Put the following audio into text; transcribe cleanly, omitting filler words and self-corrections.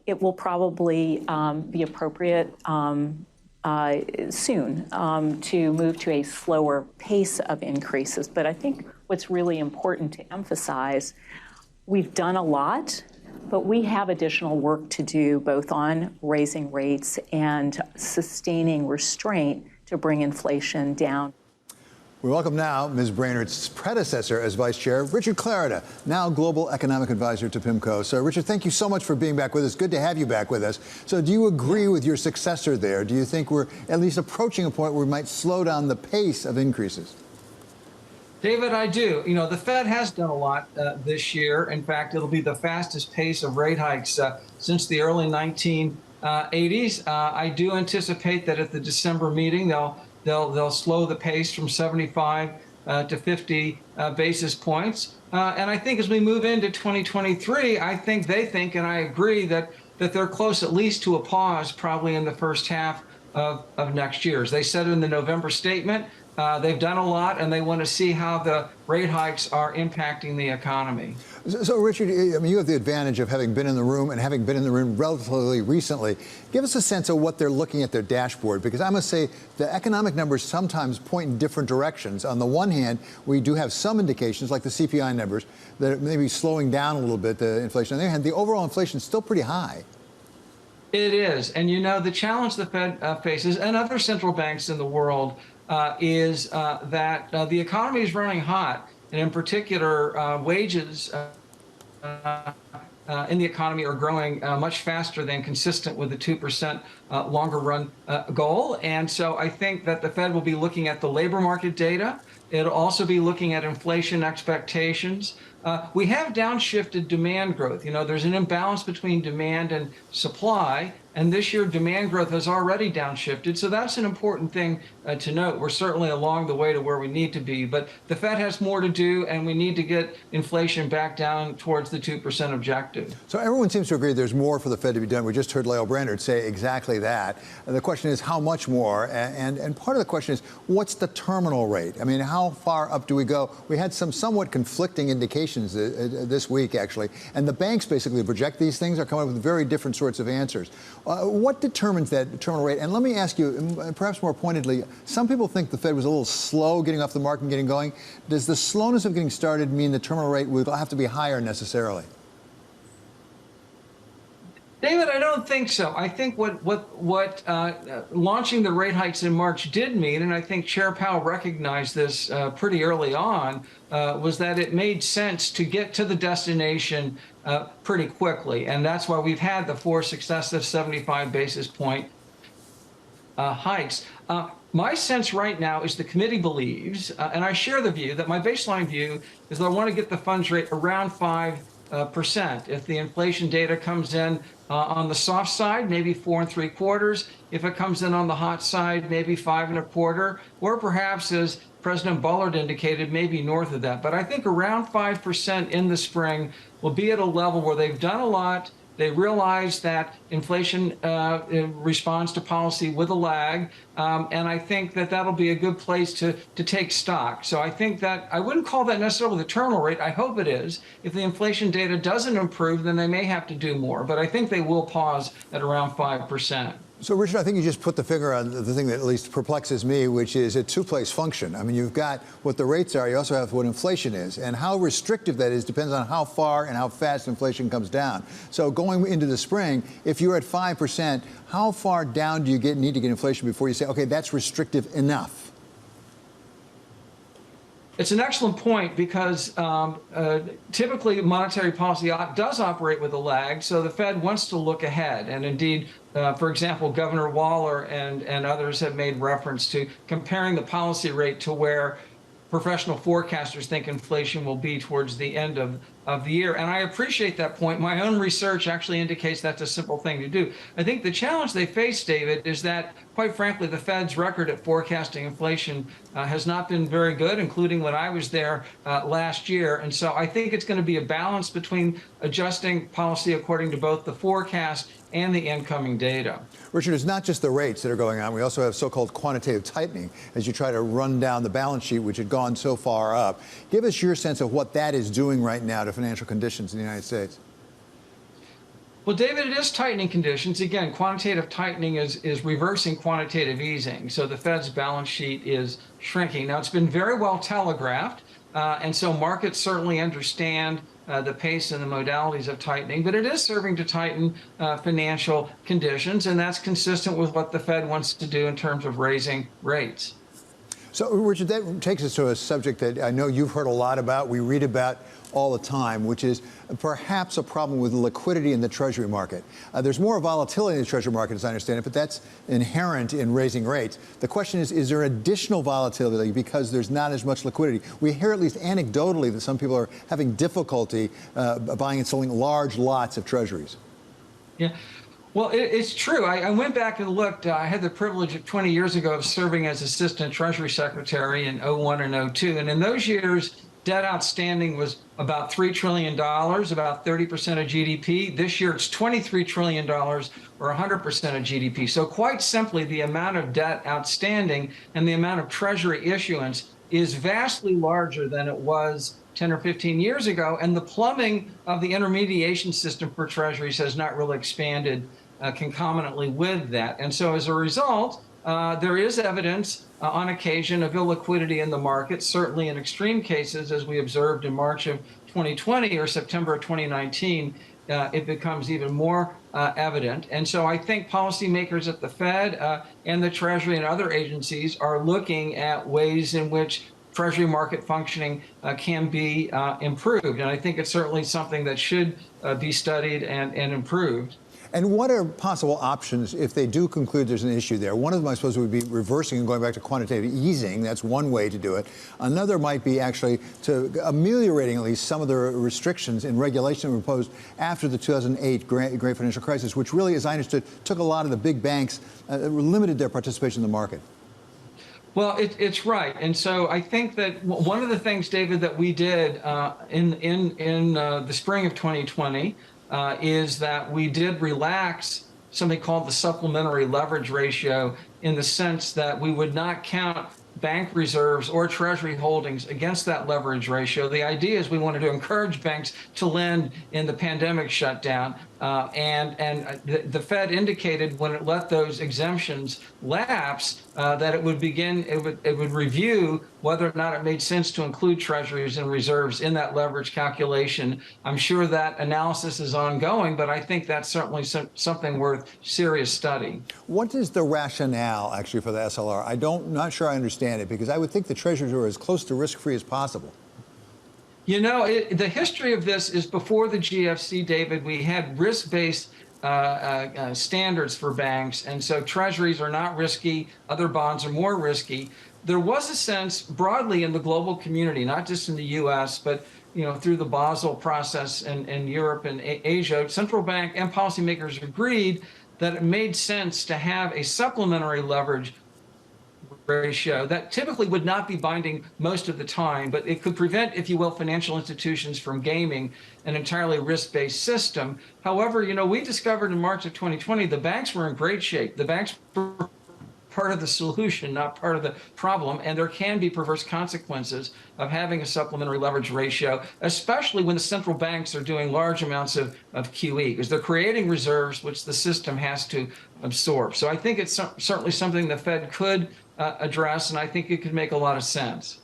it will probably be appropriate soon to move to a slower pace of increases. But I think what's really important to emphasize, we've done a lot, but we have additional work to do both on raising rates and sustaining restraint to bring inflation down. We welcome now Ms. Brainerd's predecessor as vice chair, Richard Clarida, now global economic advisor to PIMCO. So, Richard, thank you so much for being back with us. Good to have you back with us. So do you agree with your successor there? Do you think we're at least approaching a point where we might slow down the pace of increases? David, I do. You know, the Fed has done a lot this year. In fact, it'll be the fastest pace of rate hikes since the early 1980s. I do anticipate that at the December meeting, they'll slow the pace from 75 to 50 basis points. And I think as we move into 2023, they think, and I agree, that they're close at least to a pause probably in the first half of next year. As they said in the November statement, they've done a lot, and they want to see how the rate hikes are impacting the economy. So, Richard, I mean, you have the advantage of having been in the room and having been in the room relatively recently. Give us a sense of what they're looking at their dashboard, because I must say the economic numbers sometimes point in different directions. On the one hand, we do have some indications, like the CPI numbers, that it may be slowing down a little bit, the inflation. On the other hand, the overall inflation is still pretty high. It is. And, you know, the challenge the Fed faces, and other central banks in the world, is that the economy is running hot, and in particular, wages in the economy are growing much faster than consistent with the 2% longer run goal. And so I think that the Fed will be looking at the labor market data. It'll also be looking at inflation expectations. We have downshifted demand growth. You know, there's an imbalance between demand and supply, and this year demand growth has already downshifted. So that's an important thing to note. We're certainly along the way to where we need to be, but the Fed has more to do, and we need to get inflation back down towards the 2% objective. So everyone seems to agree there's more for the Fed to be done. We just heard Lael Brainerd say exactly that. And the question is how much more? And part of the question is, what's the terminal rate? I mean, how far up do we go? We had some somewhat conflicting indications this week, actually, and the banks basically project these things are coming up with very different sorts of answers. What determines that terminal rate? And let me ask you, perhaps more pointedly, some people think the Fed was a little slow getting off the mark and getting going. Does the slowness of getting started mean the terminal rate will have to be higher necessarily? David, I don't think so. I think what launching the rate hikes in March did mean, and I think Chair Powell recognized this pretty early on, was that it made sense to get to the destination pretty quickly. And that's why we've had the 4 successive 75 basis point hikes. My sense right now is the committee believes, and I share the view, that my baseline view is that I want to get the funds rate around 5%. If the inflation data comes in on the soft side, maybe 4 3/4. If it comes in on the hot side, maybe 5 1/4, or perhaps, as President Bullard indicated, maybe north of that. But I think around 5% in the spring will be at a level where they've done a lot. They realize that inflation responds to policy with a lag, and I think that that'll be a good place to take stock. So I think that I wouldn't call that necessarily the terminal rate. I hope it is. If the inflation data doesn't improve, then they may have to do more, but I think they will pause at around 5%. So, Richard, I think you just put the finger on the thing that at least perplexes me, which is a two-place function. I mean, you've got what the rates are. You also have what inflation is. And how restrictive that is depends on how far and how fast inflation comes down. So going into the spring, if you're at 5%, how far down do you need to get inflation before you say, OK, that's restrictive enough? It's an excellent point because typically monetary policy does operate with a lag, so the Fed wants to look ahead. And indeed, for example, Governor Waller and others have made reference to comparing the policy rate to where professional forecasters think inflation will be towards the end of the year. And I appreciate that point. My own research actually indicates that's a simple thing to do. I think the challenge they face, David, is that, quite frankly, the Fed's record at forecasting inflation has not been very good, including when I was there last year. And so I think it's going to be a balance between adjusting policy according to both the forecast and the incoming data. Richard, it's not just the rates that are going on. We also have so-called quantitative tightening as you try to run down the balance sheet, which had gone so far up. Give us your sense of what that is doing right now to financial conditions in the United States. Well, David, it is tightening conditions. Again, quantitative tightening is reversing quantitative easing. So the Fed's balance sheet is shrinking. Now, it's been very well telegraphed, and so markets certainly understand the pace and the modalities of tightening, but it is serving to tighten financial conditions, and that's consistent with what the Fed wants to do in terms of raising rates. So, Richard, that takes us to a subject that I know you've heard a lot about, we read about all the time, which is perhaps a problem with liquidity in the Treasury market. There's more volatility in the Treasury market, as I understand it, but that's inherent in raising rates. The question is there additional volatility because there's not as much liquidity? We hear, at least anecdotally, that some people are having difficulty buying and selling large lots of Treasuries. Yeah. Well, it's true. I went back and looked. I had the privilege of 20 years ago of serving as Assistant Treasury Secretary in '01 and '02. And in those years, debt outstanding was about $3 trillion, about 30% of GDP. This year, it's $23 trillion, or 100% of GDP. So quite simply, the amount of debt outstanding and the amount of Treasury issuance is vastly larger than it was 10 or 15 years ago. And the plumbing of the intermediation system for Treasuries has not really expanded concomitantly with that. And so as a result, there is evidence on occasion of illiquidity in the market, certainly in extreme cases, as we observed in March of 2020 or September of 2019, it becomes even more evident. And so I think policymakers at the Fed and the Treasury and other agencies are looking at ways in which Treasury market functioning can be improved. And I think it's certainly something that should be studied and improved. And what are possible options if they do conclude there's an issue there? One of them, I suppose, would be reversing and going back to quantitative easing. That's one way to do it. Another might be actually to ameliorating at least some of the restrictions and regulation imposed after the 2008 great financial crisis, which really, as I understood, took a lot of the big banks, limited their participation in the market. Well, it's right. And so I think that one of the things, David, that we did in the spring of 2020 is that we did relax something called the supplementary leverage ratio, in the sense that we would not count bank reserves or Treasury holdings against that leverage ratio. The idea is we wanted to encourage banks to lend in the pandemic shutdown. And the Fed indicated when it let those exemptions lapse that it would review whether or not it made sense to include Treasuries and reserves in that leverage calculation. I'm sure that analysis is ongoing, but I think that's certainly something worth serious study. What is the rationale actually for the SLR? Not sure I understand it, because I would think the Treasuries are as close to risk-free as possible. You know, the history of this is before the GFC, David. We had risk-based standards for banks, and so Treasuries are not risky. Other bonds are more risky. There was a sense broadly in the global community, not just in the U.S., but through the Basel process in Europe and Asia, central bank and policymakers agreed that it made sense to have a supplementary leverage ratio that typically would not be binding most of the time, but it could prevent, if you will, financial institutions from gaming an entirely risk-based system. However, we discovered in March of 2020 the banks were in great shape. The banks were part of the solution, not part of the problem, and there can be perverse consequences of having a supplementary leverage ratio, especially when the central banks are doing large amounts of QE, because they're creating reserves which the system has to absorb. So I think it's certainly something the Fed could address, and I think it could make a lot of sense.